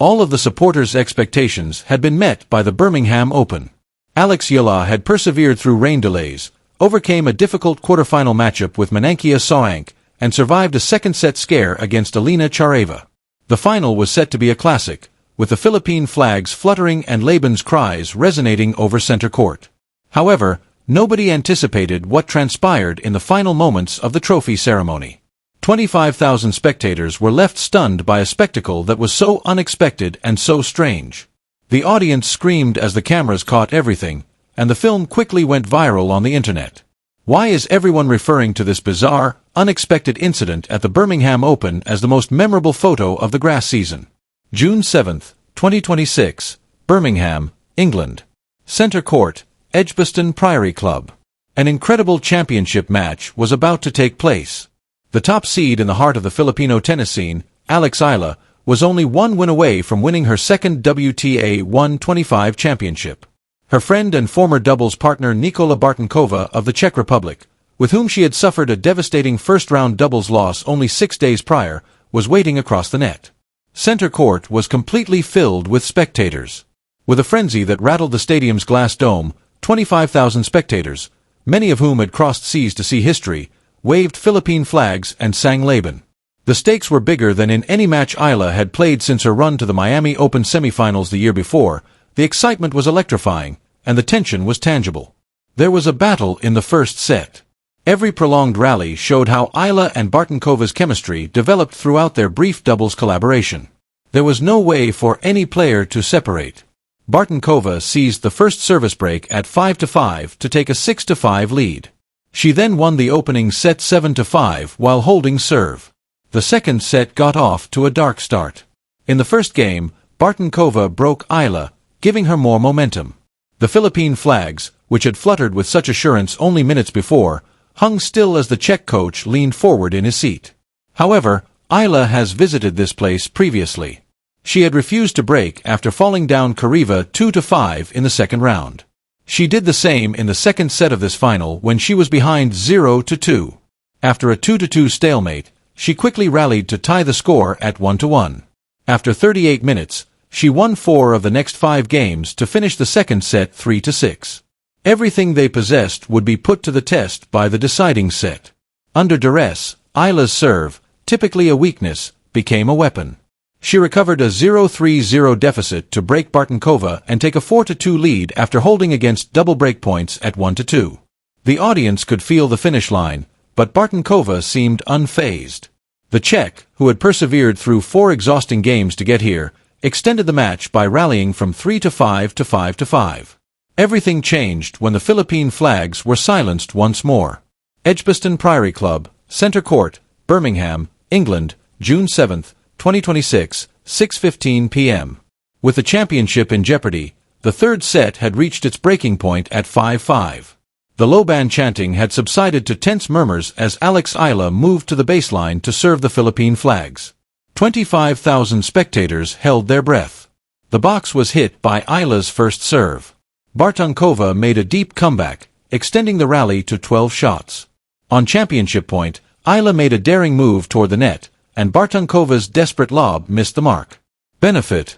All of the supporters' expectations had been met by the Birmingham Open. Alex Yala had persevered through rain delays, overcame a difficult quarterfinal matchup with Manankia Soank, and survived a second-set scare against Alina Chareva. The final was set to be a classic, with the Philippine flags fluttering and Laban's cries resonating over center court. However, nobody anticipated what transpired in the final moments of the trophy ceremony. 25,000 spectators were left stunned by a spectacle that was so unexpected and so strange. The audience screamed as the cameras caught everything, and the film quickly went viral on the internet. Why is everyone referring to this bizarre, unexpected incident at the Birmingham Open as the most memorable photo of the grass season? June 7, 2026, Birmingham, England. Centre Court, Edgbaston Priory Club. An incredible championship match was about to take place. The top seed in the heart of the Filipino tennis scene, Alex Isla, was only one win away from winning her second WTA 125 championship. Her friend and former doubles partner Nikola Bartonkova of the Czech Republic, with whom she had suffered a devastating first-round doubles loss only 6 days prior, was waiting across the net. Center court was completely filled with spectators. With a frenzy that rattled the stadium's glass dome, 25,000 spectators, many of whom had crossed seas to see history, waved Philippine flags and sang Laban. The stakes were bigger than in any match Isla had played since her run to the Miami Open semifinals the year before. The excitement was electrifying, and the tension was tangible. There was a battle in the first set. Every prolonged rally showed how Isla and Bartonkova's chemistry developed throughout their brief doubles collaboration. There was no way for any player to separate. Bartonkova seized the first service break at 5-5 to take a 6-5 lead. She then won the opening set 7-5 while holding serve. The second set got off to a dark start. In the first game, Bartonkova broke Isla, giving her more momentum. The Philippine flags, which had fluttered with such assurance only minutes before, hung still as the Czech coach leaned forward in his seat. However, Isla has visited this place previously. She had refused to break after falling down Chareva 2-5 in the second round. She did the same in the second set of this final when she was behind 0-2. After a 2-2 stalemate, she quickly rallied to tie the score at 1-1. After 38 minutes, she won 4 of the next 5 games to finish the second set 3-6. Everything they possessed would be put to the test by the deciding set. Under duress, Isla's serve, typically a weakness, became a weapon. She recovered a 0-3-0 deficit to break Bartonkova and take a 4-2 lead after holding against double break points at 1-2. The audience could feel the finish line, but Bartonkova seemed unfazed. The Czech, who had persevered through 4 exhausting games to get here, extended the match by rallying from 3-5 to 5-5. Everything changed when the Philippine flags were silenced once more. Edgbaston Priory Club, Centre Court, Birmingham, England, June 7, 2026, 6:15 p.m. With the championship in jeopardy, the third set had reached its breaking point at 5-5. The low band chanting had subsided to tense murmurs as Alex Isla moved to the baseline to serve the Philippine flags. 25,000 spectators held their breath. The box was hit by Isla's first serve. Bartonkova made a deep comeback, extending the rally to 12 shots. On championship point, Isla made a daring move toward the net, and Bartonkova's desperate lob missed the mark. Benefit: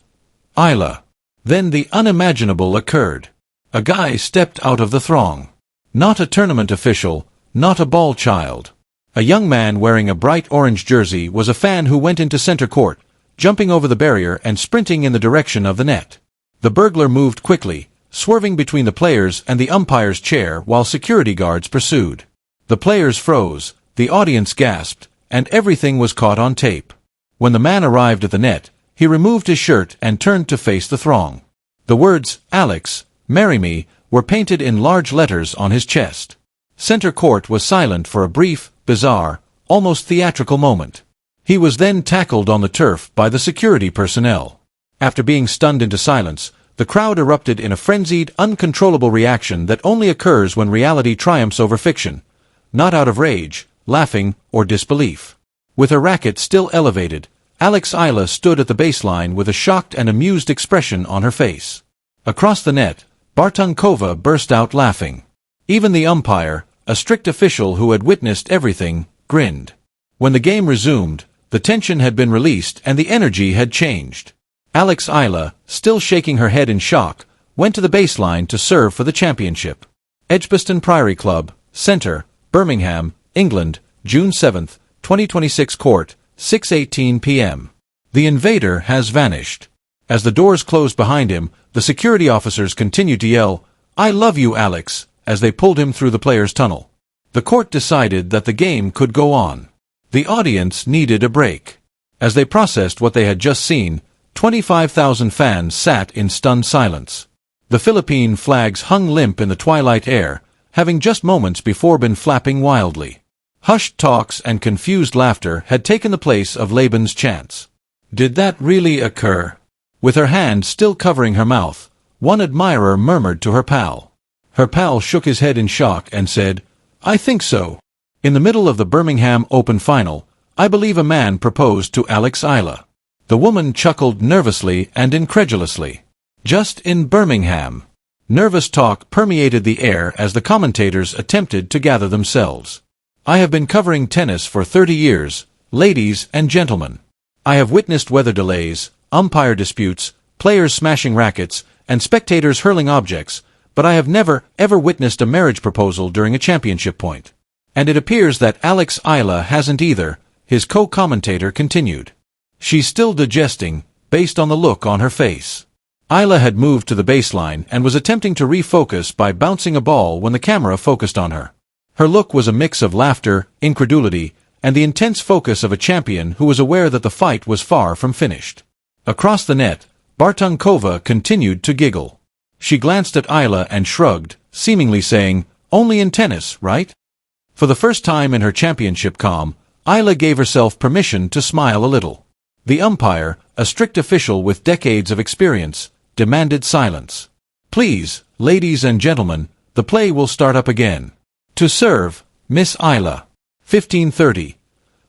Isla. Then the unimaginable occurred. A guy stepped out of the throng. Not a tournament official, not a ball child. A young man wearing a bright orange jersey was a fan who went into center court, jumping over the barrier and sprinting in the direction of the net. The burglar moved quickly, swerving between the players and the umpire's chair while security guards pursued. The players froze, the audience gasped, and everything was caught on tape. When the man arrived at the net, he removed his shirt and turned to face the throng. The words, "Alex, marry me," were painted in large letters on his chest. Center court was silent for a brief, bizarre, almost theatrical moment. He was then tackled on the turf by the security personnel. After being stunned into silence, the crowd erupted in a frenzied, uncontrollable reaction that only occurs when reality triumphs over fiction, not out of rage, laughing, or disbelief. With her racket still elevated, Alex Isla stood at the baseline with a shocked and amused expression on her face. Across the net, Bartonkova burst out laughing. Even the umpire, a strict official who had witnessed everything, grinned. When the game resumed, the tension had been released and the energy had changed. Alex Isla, still shaking her head in shock, went to the baseline to serve for the championship. Edgbaston Priory Club, Centre, Birmingham, England, June 7, 2026 Court, 6:18 p.m. The invader has vanished. As the doors closed behind him, the security officers continued to yell, "I love you, Alex," as they pulled him through the players' tunnel. The court decided that the game could go on. The audience needed a break. As they processed what they had just seen, 25,000 fans sat in stunned silence. The Philippine flags hung limp in the twilight air, having just moments before been flapping wildly. Hushed talks and confused laughter had taken the place of Laban's chants. Did that really occur? With her hand still covering her mouth, one admirer murmured to her pal. Her pal shook his head in shock and said, "I think so. In the middle of the Birmingham Open final, I believe a man proposed to Alex Isla." The woman chuckled nervously and incredulously. Just in Birmingham. Nervous talk permeated the air as the commentators attempted to gather themselves. "I have been covering tennis for 30 years, ladies and gentlemen. I have witnessed weather delays, umpire disputes, players smashing rackets, and spectators hurling objects, but I have never, ever witnessed a marriage proposal during a championship point. And it appears that Alex Isla hasn't either," his co-commentator continued. "She's still digesting, based on the look on her face." Isla had moved to the baseline and was attempting to refocus by bouncing a ball when the camera focused on her. Her look was a mix of laughter, incredulity, and the intense focus of a champion who was aware that the fight was far from finished. Across the net, Bartunkova continued to giggle. She glanced at Isla and shrugged, seemingly saying, "Only in tennis, right?" For the first time in her championship calm, Isla gave herself permission to smile a little. The umpire, a strict official with decades of experience, demanded silence. "Please, ladies and gentlemen, the play will start up again. To serve, Miss Isla." 15:30.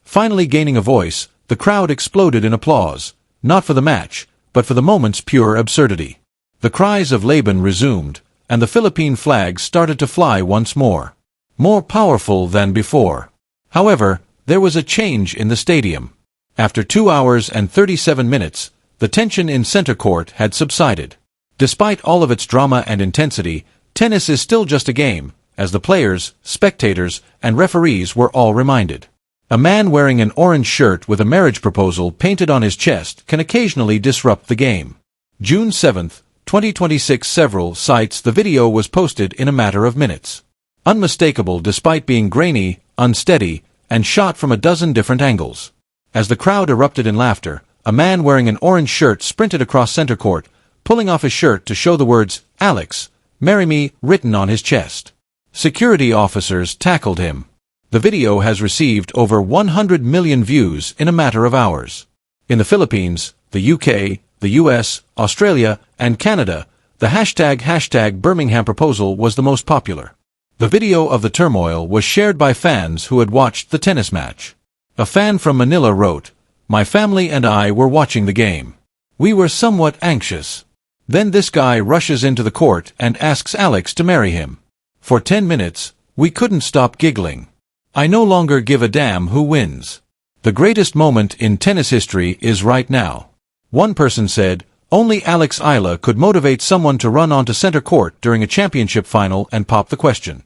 Finally gaining a voice, the crowd exploded in applause, not for the match, but for the moment's pure absurdity. The cries of Laban resumed, and the Philippine flag started to fly once more. More powerful than before. However, there was a change in the stadium. After 2 hours and 37 minutes, the tension in center court had subsided. Despite all of its drama and intensity, tennis is still just a game, as the players, spectators, and referees were all reminded. A man wearing an orange shirt with a marriage proposal painted on his chest can occasionally disrupt the game. June 7, 2026. Several sites the video was posted in a matter of minutes. Unmistakable despite being grainy, unsteady, and shot from a dozen different angles. As the crowd erupted in laughter, a man wearing an orange shirt sprinted across center court, pulling off his shirt to show the words, "Alex, marry me," written on his chest. Security officers tackled him. The video has received over 100 million views in a matter of hours. In the Philippines, the UK, the US, Australia, and Canada, the hashtag Birmingham proposal was the most popular. The video of the turmoil was shared by fans who had watched the tennis match. A fan from Manila wrote, "My family and I were watching the game. We were somewhat anxious. Then this guy rushes into the court and asks Alex to marry him. For 10 minutes, we couldn't stop giggling. I no longer give a damn who wins. The greatest moment in tennis history is right now." One person said, "Only Alex Isla could motivate someone to run onto center court during a championship final and pop the question.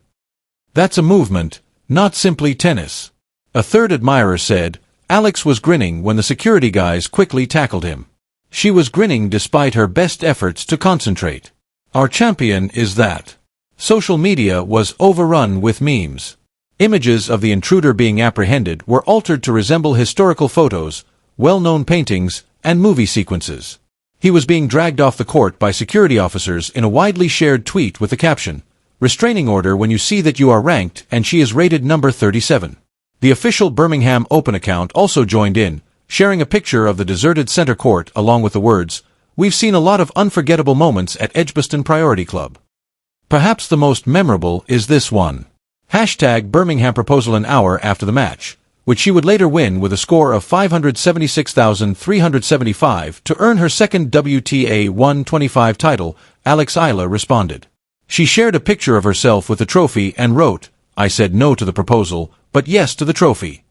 That's a movement, not simply tennis." A third admirer said, "Alex was grinning when the security guys quickly tackled him. She was grinning despite her best efforts to concentrate. Our champion is that." Social media was overrun with memes. Images of the intruder being apprehended were altered to resemble historical photos, well-known paintings, and movie sequences. He was being dragged off the court by security officers in a widely shared tweet with the caption, "Restraining order when you see that you are ranked and she is rated number 37. The official Birmingham Open account also joined in, sharing a picture of the deserted center court along with the words, "We've seen a lot of unforgettable moments at Edgbaston Priory Club. Perhaps the most memorable is this one. Hashtag Birmingham proposal an hour after the match, which she would later win with a score of 576,375 to earn her second WTA 125 title, Alex Isla responded. She shared a picture of herself with the trophy and wrote, "I said no to the proposal, but yes to the trophy."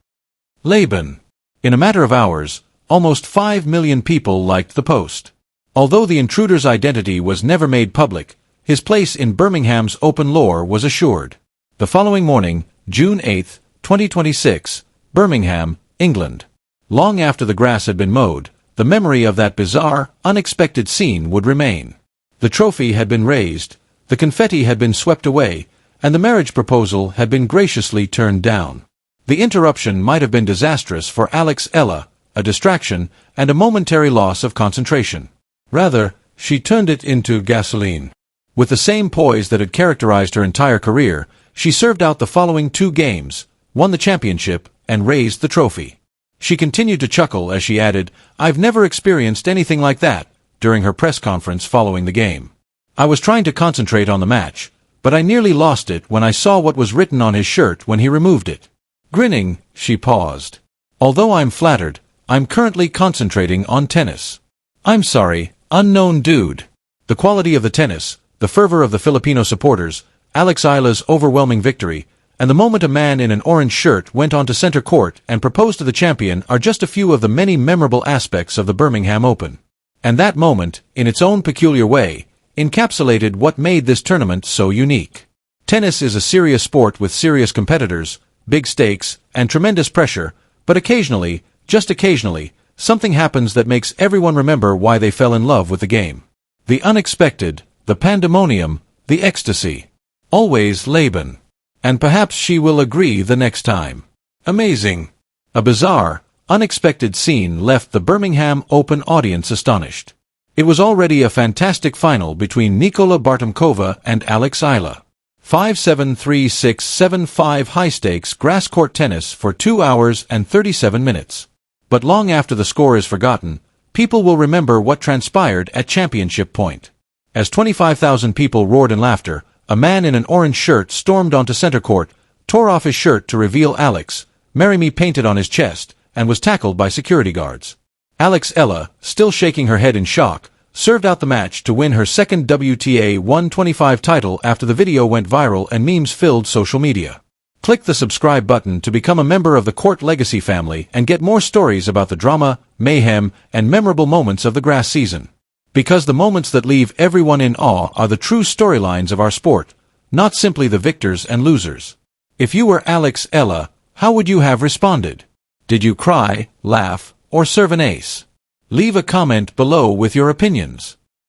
Laban. In a matter of hours, almost 5 million people liked the post. Although the intruder's identity was never made public, his place in Birmingham's Open lore was assured. The following morning, June 8, 2026, Birmingham, England. Long after the grass had been mowed, the memory of that bizarre, unexpected scene would remain. The trophy had been raised, the confetti had been swept away, and the marriage proposal had been graciously turned down. The interruption might have been disastrous for Alex Ella, a distraction and a momentary loss of concentration. Rather, she turned it into gasoline. With the same poise that had characterized her entire career, she served out the following 2 games, won the championship, and raised the trophy. She continued to chuckle as she added, "I've never experienced anything like that," during her press conference following the game. "I was trying to concentrate on the match, but I nearly lost it when I saw what was written on his shirt when he removed it." Grinning, she paused. "Although I'm flattered, I'm currently concentrating on tennis." "I'm sorry, unknown dude." The quality of the tennis, the fervor of the Filipino supporters, Alex Ila's overwhelming victory, and the moment a man in an orange shirt went onto center court and proposed to the champion are just a few of the many memorable aspects of the Birmingham Open. And that moment, in its own peculiar way, encapsulated what made this tournament so unique. Tennis is a serious sport with serious competitors, big stakes, and tremendous pressure, but occasionally, just occasionally, something happens that makes everyone remember why they fell in love with the game. The unexpected, the pandemonium, the ecstasy. Always Laban. And perhaps she will agree the next time. Amazing. A bizarre, unexpected scene left the Birmingham Open audience astonished. It was already a fantastic final between Nikola Bartomkova and Alex Ila. 5-7, 3-6, 7-5 high-stakes grass-court tennis for 2 hours and 37 minutes. But long after the score is forgotten, people will remember what transpired at championship point. As 25,000 people roared in laughter, a man in an orange shirt stormed onto center court, tore off his shirt to reveal Alex, "Marry Me" painted on his chest, and was tackled by security guards. Alex Ella, still shaking her head in shock, served out the match to win her second WTA 125 title after the video went viral and memes filled social media. Click the subscribe button to become a member of the Court Legacy family and get more stories about the drama, mayhem, and memorable moments of the grass season. Because the moments that leave everyone in awe are the true storylines of our sport, not simply the victors and losers. If you were Alex Ella, how would you have responded? Did you cry, laugh, or serve an ace? Leave a comment below with your opinions.